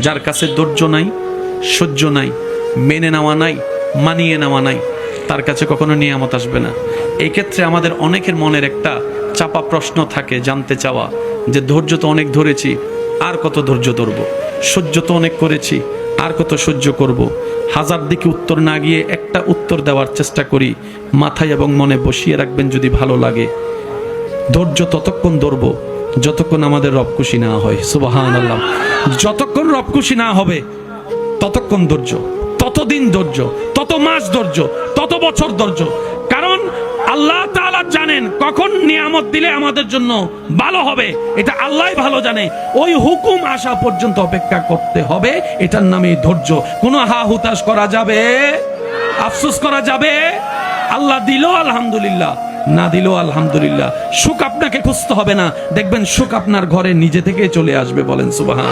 যার কাছে ধৈর্য নাই, সহ্য নাই, মেনে নেওয়া নাই, মানিয়ে নেওয়া নাই, তার কাছে কখনো নিয়ামত আসবে না। এই ক্ষেত্রে আমাদের অনেকের মনের একটা চাপা প্রশ্ন থাকে, জানতে চাওয়া যে ধৈর্য তো অনেক ধরেছি, আর কত ধৈর্য ধরবো, সহ্য তো অনেক করেছি, আর কত সহ্য করব। হাজার দিকে উত্তর না গিয়ে একটা উত্তর দেওয়ার চেষ্টা করি, মাথায় এবং মনে বসিয়ে রাখবেন যদি ভালো লাগে। ধৈর্য ততক্ষণ ধরবো যতক্ষণ আমাদের রব খুশি না হয়। সুবহানাল্লাহ। যতক্ষণ রব খুশি না হবে ততক্ষণ ধৈর্য, ততদিন ধৈর্য, তত মাস ধৈর্য, তত বছর ধৈর্য। কারণ আল্লাহ তাআলা জানেন কখন নিয়ামত দিলে আমাদের জন্য ভালো হবে, এটা আল্লাহই ভালো জানে। ওই হুকুম আসা পর্যন্ত অপেক্ষা করতে হবে, এটার নামই ধৈর্য। কোনো হা হুতাশ করা যাবে, আফসোস করা যাবে? আল্লাহ দিল আলহামদুলিল্লাহ, না দিল আলহামদুলিল্লাহ। সুখ আপনাকে খুঁজতে হবে না, দেখবেন সুখ আপনার ঘরে নিজে থেকে চলে আসবে। বলেন সুবহান।